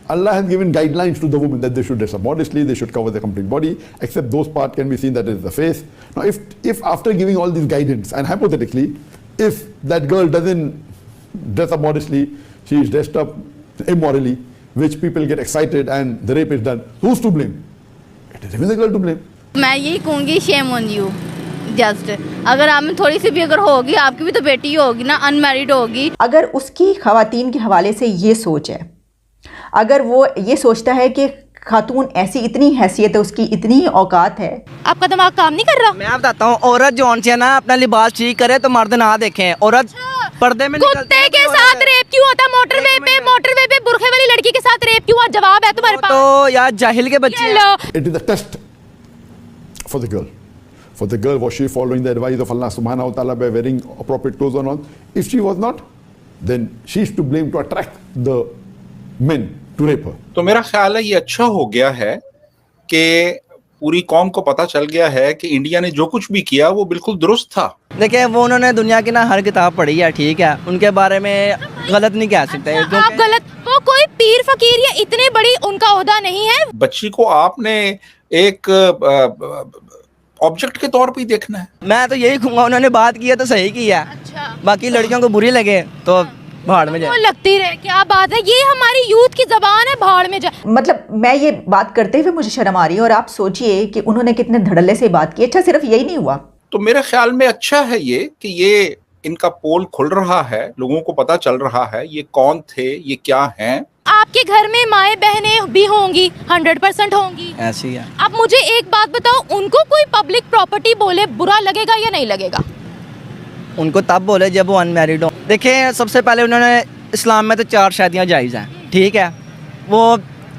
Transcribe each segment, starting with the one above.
Allah has given guidelines to the women that they should dress up modestly, they should cover their complete body, except those parts can be seen that is the face. Now, if after giving all this guidance, and hypothetically, if that girl doesn't dress up modestly, she is dressed up immorally, which people get excited and the rape is done, who's to blame? It is even the girl to blame. मैं यही कहूँगी shame on you just अगर आप में थोड़ी सी भी अगर होगी आपकी भी तो बेटी होगी ना अनमैरिड होगी। अगर उसकी खवातीन के हवाले से ये सोच है, अगर वो ये सोचता है कि खातून ऐसी इतनी हैसियत है, उसकी इतनी औकात है। आपका दिमाग काम नहीं कर रहा? मैं बताता हूँ, औरत जो है ना अपना लिबास ठीक करे तो मर्द ना देखें। औरत पर्दे में कुत्ते के साथ रेप क्यों होता है मोटरवे पे बुरखे वाली लड़की के साथ रेप क्यों हुआ? जवाब है तुम्हारे पास? तो यार जाहिल के बच्चे। It is a test for the girl. For the girl, was she following the advice of Allah subhanahu wa ta'ala by wearing appropriate clothes or not? If she was not, then she is to blame to attract the men to rape her. तो मेरा ख्याल है ये अच्छा हो गया है कि पूरी कौम को पता चल गया है कि इंडिया ने जो कुछ भी किया वो बिल्कुल दुरुस्त था। देखिए वो उन्होंने दुनिया की ना हर किताब पढ़ी है, ठीक है, उनके बारे में गलत नहीं कह सकते। आप गलत, वो कोई पीर फकीर या इतने बड़ी उनका ओहदा नहीं है। बच्ची को आपने एक ऑब्जेक्ट के तौर पे ही देखना है। मैं तो यही कहूँगा उन्होंने बात की है तो सही की है। अच्छा। बाकी लड़कियों को बुरी लगे तो भाड़ में जाए। लगती रहे, क्या बात है, ये हमारी यूथ की जबान है, भाड़ में जाए। मतलब मैं ये बात करते हुए मुझे शर्म आ रही है, और आप सोचिए कि उन्होंने कितने धड़ल्ले से बात की। अच्छा, सिर्फ यही नहीं हुआ। तो मेरे ख्याल में अच्छा है ये कि ये इनका पोल खुल रहा है, लोगों को पता चल रहा है ये कौन थे, ये क्या हैं। आपके घर में माएँ बहनें भी होंगी, 100% होंगी। ऐसी है। अब मुझे एक बात बताओ, उनको कोई पब्लिक प्रॉपर्टी बोले बुरा लगेगा या नहीं लगेगा? उनको तब बोले जब वो अनमैरिड हो। देखिए सबसे पहले उन्होंने इस्लाम में तो 4 शादियाँ जायज़ हैं, ठीक है, वो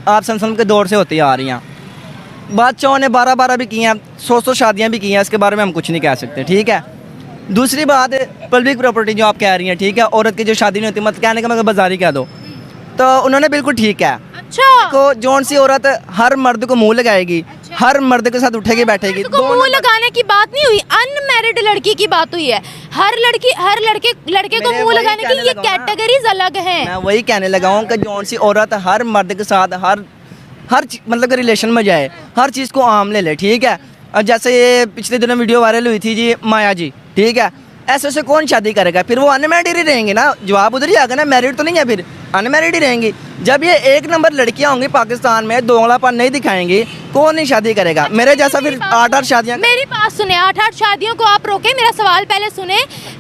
आप सल्लल्लाहु के दौर से होती आ रही हैं। बादशाहों ने 12 भी की हैं, 100 शादियाँ भी की हैं, इसके बारे में हम कुछ नहीं कह सकते, ठीक है। दूसरी बात पब्लिक प्रॉपर्टी जो आप कह रही हैं, ठीक है, औरत की जो शादी नहीं होती, मतलब कहने का मतलब बाजारी कह दो, तो उन्होंने बिल्कुल ठीक है। अच्छा। को जौन सी औरत हर मर्द को मुंह लगाएगी, हर मर्द के साथ उठेगी बैठेगी, तो मुंह लगाने की बात नहीं हुई, अनमैरिड लड़की की बात हुई है। हर लड़के को मुंह लगाने की ये कैटेगरीज अलग हैं। मैं वही कहने लगा हूँ कि जौन सी औरत हर मर्द के साथ हर मतलब रिलेशन में जाए, हर चीज़ को आम ले ले, ठीक है। अब जैसे ये पिछले दिनों वीडियो वायरल हुई थी जी, माया जी, ठीक है, ऐसे से कौन शादी करेगा? फिर वो अनमैरिड ही रहेंगे ना, जवाब उधर ही आएगा ना, मैरिड तो नहीं है, फिर अनमैरिड ही रहेंगी। जब ये 1 नंबर लड़कियां होंगी पाकिस्तान में, दोगलापन नहीं दिखाएंगी, कौन नहीं शादी करेगा? मेरे जैसा फिर 8 शादियां। मेरी बात सुने, 8 शादियों को आप रोके, मेरा सवाल पहले सुने।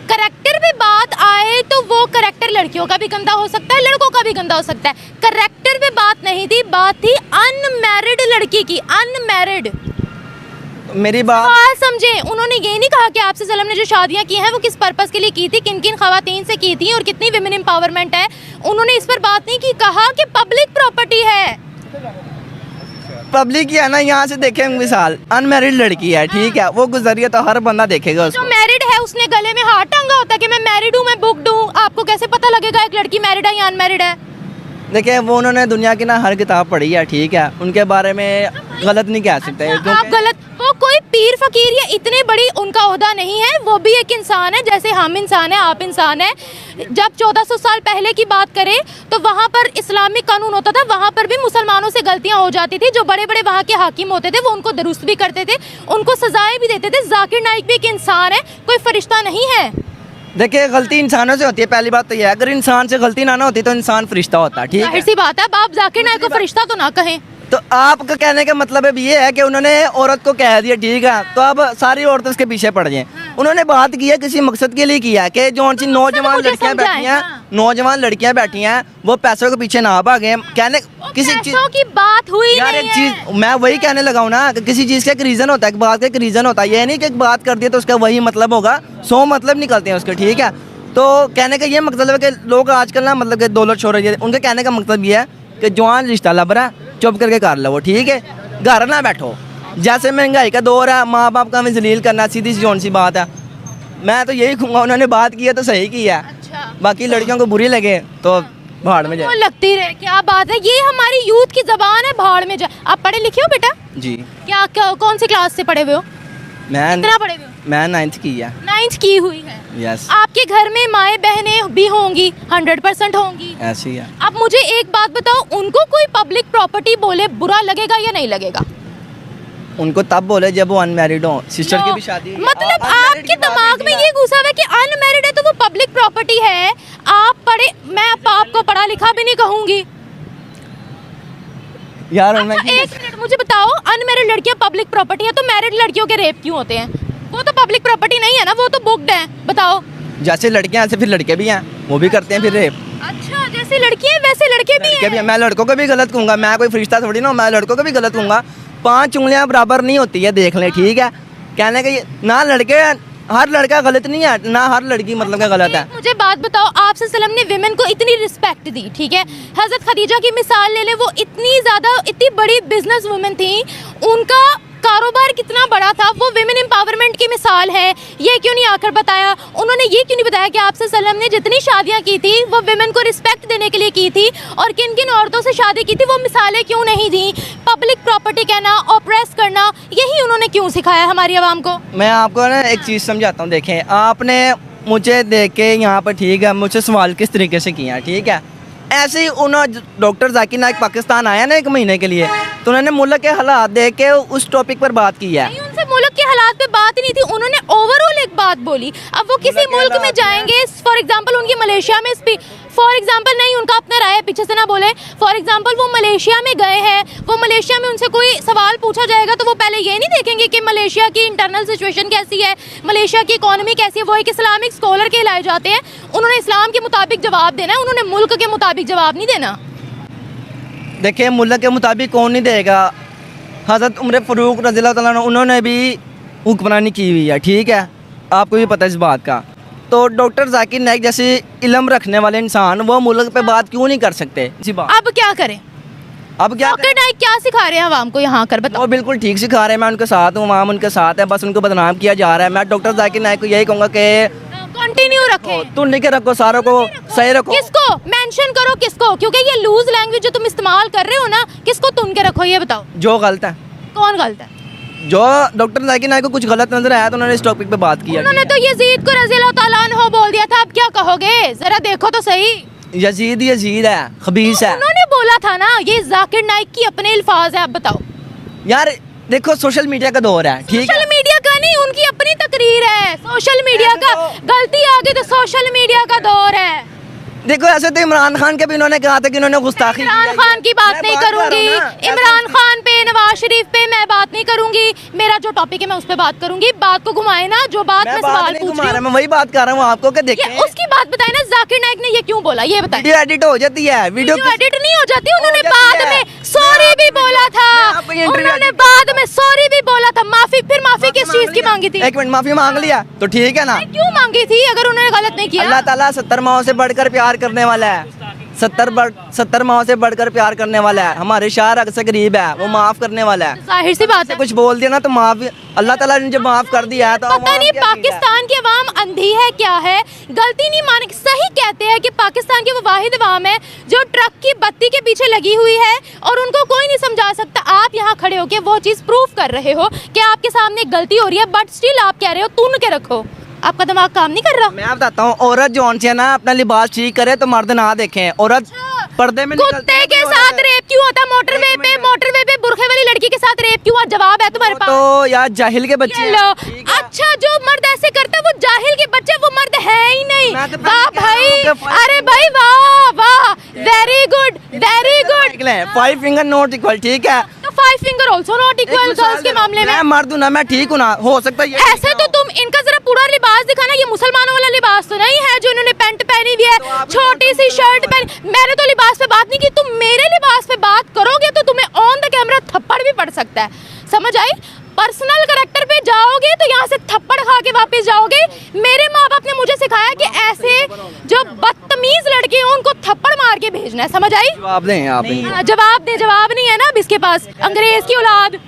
करेक्टर पे बात आए तो वो करेक्टर लड़कियों का भी गंदा हो सकता है, लड़कों का भी गंदा हो सकता है। करेक्टर पे बात नहीं थी, बात थी अनमैरिड लड़की की, अनमैरिड। मेरी बात समझे, उन्होंने ये नहीं कहा कि आपसे सल्लम ने जो शादियां की हैं वो किस पर्पस के लिए की थी, किन किन खवातीन से की थी और कितनी विमेन एम्पावरमेंट है, उन्होंने इस पर बात नहीं की। कहा कि पब्लिक प्रॉपर्टी है, पब्लिक ही है ना। यहाँ से देखें मिसाल, अनमैरिड लड़की है, ठीक है, वो गुजरिए तो हर बंदा देखेगा उसको। जो मैरिड है उसने गले में हाथ टांगा होता है कि मैं मैरिड हूँ, मैं बुक्ड हूँ। आपको कैसे पता लगेगा एक लड़की मैरिड है या अनमैरिड है? देखिए वो उन्होंने दुनिया की ना हर किताब पढ़ी है, ठीक है, उनके बारे में गलत नहीं कह सकते। आप गलत, वो कोई पीर फकीर या इतने बड़ी उनका ओहदा नहीं है, वो भी एक इंसान है, जैसे हम इंसान हैं, आप इंसान हैं। जब 1400 साल पहले की बात करें तो वहाँ पर इस्लामिक कानून होता था, वहाँ पर भी मुसलमानों से गलतियाँ हो जाती थी। जो बड़े बड़े वहाँ के हाकिम होते थे वो उनको दुरुस्त भी करते थे, उनको सजाएं भी देते थे। जाकिर नाइक भी एक इंसान है, कोई फरिश्ता नहीं है। देखिए गलती इंसानों से होती है, पहली बात तो ये है, अगर इंसान से गलती ना होती तो इंसान फरिश्ता होता, ठीक है। ऐसी बात है, अब आप जाकिर नाइक को फरिश्ता तो ना कहें। तो आपका कहने का मतलब अब ये है कि उन्होंने औरत को कह दिया, ठीक है, तो अब सारी औरतें उसके पीछे पड़ जाएं। उन्होंने बात की है किसी मकसद के लिए किया है कि जो सी नौजवान लड़कियां बैठी हैं, नौजवान लड़कियां बैठी हैं, वो पैसों के पीछे ना भागे। कहने किसी चीज की बात हुई यार, नहीं एक चीज मैं वही कहने लगा हूँ ना कि किसी चीज का एक रीजन होता है, एक बात का एक रीजन होता है। ये नहीं कि एक बात कर दिया तो उसका वही मतलब होगा, 100 मतलब निकलते हैं उसके, ठीक है। तो कहने का ये मकसद है कि लोग आजकल ना मतलब कि दौलत शोहरत, उनके कहने का मकसद ये है कि जवान रिश्ता लग रहा है, चुप करके कर लो, ठीक है, घर ना बैठो। जैसे महंगाई का दौर है, माँ बाप का भी जलील करना सीधी सी जौन सी बात है। मैं तो यही कहूँगा उन्होंने बात की है तो सही की है। अच्छा। बाकी लड़कियों को बुरी लगे तो भाड़ में जाए। लगती रहे, क्या बात है, ये हमारी यूथ की जबान है, भाड़ में जाए। आप पढ़े लिखे हो बेटा? जी। क्या कौन सी क्लास से पढ़े हुए हो? मैं कितना पढ़े हुए हो? मैं 9th की है। 9th की हुई है। यस, आपके घर में माएँ बहनें भी होंगी, 100% होंगी। ऐसी है। अब मुझे एक बात बताओ, उनको कोई पब्लिक प्रॉपर्टी बोले बुरा लगेगा या नहीं लगेगा? उनको तब बोले जब वो अनमैरिड हो, सिस्टर की भी शादी हुई है। मतलब unmarried आपके की बात दिमाग में नहीं ये है। घुसा हुआ है कि अनमैरिड है तो वो पब्लिक प्रॉपर्टी है। आप पढ़े, मैं आपको पढ़ा लिखा भी नहीं कहूंगी। यार अच्छा, मैं एक मिनट मुझे बताओ, अनमैरिड लड़कियां पब्लिक प्रॉपर्टी है तो मैरिड लड़कियों के रेप क्यों होते हैं? वो तो पब्लिक प्रॉपर्टी नहीं है ना, वो तो बुक्ड है। बताओ। जैसे लड़कियां ऐसे फिर लड़के भी हैं, वो भी करते हैं फिर रेप। अच्छा, जैसे लड़कियां वैसे लड़के भी लड़के भी हैं। हैं। मैं लड़कों को भी गलत कहूँगा, मैं कोई फरिश्ता थोड़ी ना हूँ, मैं लड़कों को भी गलत कहूँगा। 5 उंगलियां बराबर नहीं होती है, देख लें, ठीक है। कहने का ये ना लड़के, हर लड़का गलत नहीं है ना हर लड़की मतलब का गलत है। मुझे बात बताओ, आप सल्लल्लाहु अलैहि वसल्लम ने विमेन को इतनी रिस्पेक्ट दी, ठीक है। हजरत खदीजा की मिसाल ले ले, वो इतनी बड़ी बिजनेस वुमेन थी, उनका कारोबार कितना बड़ा था, वो विमेन एम्पावरमेंट की मिसाल है। ये क्यों नहीं आकर बताया? उन्होंने ये क्यों नहीं बताया कि आप सल्लल्लाहु अलैहि वसल्लम ने जितनी शादियां की थी वो विमेन को रिस्पेक्ट देने के लिए की थी, और किन किन औरतों से शादी की थी वो मिसालें क्यों नहीं दी? पब्लिक प्रॉपर्टी कहना, ऑप्रेस करना, यही उन्होंने क्यों सिखाया हमारी आवाम को? मैं आपको ना एक चीज़ समझाता हूँ। देखें, आपने मुझे देख के यहाँ पर, ठीक है, मुझसे सवाल किस तरीके से किया, ठीक है। ऐसे ही उन्होंने डॉक्टर जाकिर नाइक पाकिस्तान आया ना 1 महीने के लिए, तो उन्होंने मुल्क के हालात देख के उस टॉपिक पर बात की है। नहीं, उनसे मुल्क के हालात पे बात ही नहीं थी, उन्होंने ओवरऑल एक बात बोली। अब वो किसी मुल्क में जाएंगे, फॉर एग्जांपल उनकी मलेशिया में फॉर एग्जांपल नहीं, उनका अपना राय है, पीछे से ना बोले। फॉर एग्जांपल वो मलेशिया में गए हैं, वो मलेशिया में उनसे कोई सवाल पूछा जाएगा तो वो पहले ये नहीं देखेंगे कि मलेशिया की इंटरनल सिचुएशन कैसी है, मलेशिया की इकोनॉमी कैसी है। वो एक इस्लामिक स्कॉलर कहलाए जाते हैं, उन्होंने इस्लाम के मुताबिक जवाब देना है, उन्होंने मुल्क के मुताबिक जवाब नहीं देना। देखिए, मुल्क के मुताबिक कौन नहीं देगा? हज़रत उमर फ़ारूक रज़ियल्लाहु तआला अन्हु, उन्होंने भी हुक्मरानी की हुई है, ठीक है, आपको भी पता है इस बात का। तो डॉक्टर जाकिर नाइक जैसे इल्म रखने वाले इंसान वो मुल्क पे बात क्यों नहीं कर सकते? इसी बात। अब क्या करें? अब क्या डॉक्टर नाइक क्या सिखा रहे हैं आवाम को यहाँ कर बताओ? वो बिल्कुल ठीक सिखा रहे हैं, मैं उनके साथ हूँ, आवाम उनके साथ है, बस उनको बदनाम किया जा रहा है। मैं डॉक्टर जाकिर नाइक को यही कहूँगा कि कंटिन्यू रखें, तुम नहीं के रखो, सारों को सही रखो। किसको मेंशन करो, किसको? क्योंकि ये लूज लैंग्वेज जो तुम इस्तेमाल कर रहे हो ना, किसको तुन के रखो ये बताओ? जो गलत है, कौन गलत है? जो डॉक्टर जाकिर नाइक को कुछ गलत नजर आया तो उन्होंने इस टॉपिक पे बात की। उन्होंने तो यजीद को रज़ियल्लाहु ताला अन्हु बोल दिया था, अब क्या कहोगे? जरा देखो तो सही। यजीद है, खबीस है। उन्होंने बोला था ना, ये जाकिर नाइक की अपने अल्फाज है। अब बताओ यार देखो, सोशल मीडिया का दौर है, ठीक है। सोशल मीडिया का नहीं, उनकी अपनी तकरीर है। सोशल मीडिया का गलती आ गई तो सोशल मीडिया का दौर है। देखो, ऐसे तो इमरान खान के भी इन्होंने कहा था कि उन्होंने गुस्ताखी इमरान खान की बात नहीं करूंगी, इमरान खान पे, नवाज शरीफ पे मैं बात नहीं करूंगी। मेरा जो टॉपिक है मैं उस पे बात करूंगी। बात को घुमाए ना, जो बात मैं सवाल पूछ रही हूं मैं वही बात कर रहा हूँ आपको कि देखिए, उसकी बात बताए ना, जाकिर नाइक ने ये क्यों बोला ये बताए? वीडियो एडिट हो जाती है, वीडियो एडिट नहीं हो जाती। उन्होंने बाद में सॉरी भी बोला था, उन्होंने बाद में सॉरी भी बोला था, माफी, फिर माफी किस चीज की मांगी थी? 1 मिनट, माफी मांग लिया तो ठीक है ना? क्यों मांगी थी अगर उन्होंने गलत नहीं किया? अल्लाह ताला 70 माओ से बढ़कर प्यार करने वाला है, 70 माओ से बढ़कर प्यार करने वाला है। हमारे शार हक से गरीब है, वो माफ करने वाला है। जाहिर सी बात है, कुछ बोल दिया ना तो माफ, अल्लाह ताला ने जब माफ कर दिया है तो पता नहीं पाकिस्तान की अवाम अंधी है क्या है, गलती नहीं मान। सही कहते हैं कि पाकिस्तान की वो वाहिद अवाम है जो ट्रक की बत्ती के पीछे लगी हुई है और उनको कोई नहीं समझा सकता। आप यहाँ खड़े होके वो चीज़ प्रूफ कर रहे हो कि आपके सामने गलती हो रही है, बट स्टिल आप कह रहे हो तून के रखो। आपका दिमाग काम नहीं कर रहा। मैं बताता हूँ, औरत जो है ना अपना लिबास ठीक करे तो मर्द ना देखें। औरत पर्दे में कुत्ते के साथ रेप क्यों होता? मोटरवे पे बुरखे वाली लड़की के साथ रेप क्यों? जवाब है तुम्हारे पास? तो यार जाहिल के बच्चे लो, अच्छा जो मर्द ऐसे करता है वो जाहिल के बच्चे, वो मर्द है ही नहीं। वाह भाई, अरे भाई वाह वाह, very good very good. 5 finger not equal, ठीक है, तो 5 finger also not equal girls के मामले में। मैं मर्द हूं ना, मैं ठीक हूं ना, हो सकता है ऐसे तो तुम इनका जरा पूरा लिबास दिखाना, ये मुसलमानों वाला लिबास तो नहीं है जो इन्होंने पैंट पहनी हुई है, छोटी सी शर्ट पहनी। मैंने तो लिबास पे बात नहीं की, तुम मेरे लिबास पे बात करोगे तो तुम्हें ऑन द कैमरा थप्पड़ भी पड़ सकता है, समझ आई? पर्सनल कैरेक्टर पे जाओगे तो यहाँ से थप्पड़ खा के वापस जाओगे। मेरे माँ बाप ने मुझे सिखाया कि ऐसे जो बदतमीज लड़के हैं उनको थप्पड़ मार के भेजना है, समझ आई? जवाब दें आप। जवाब दे, जवाब नहीं है ना अब इसके पास, अंग्रेज की औलाद।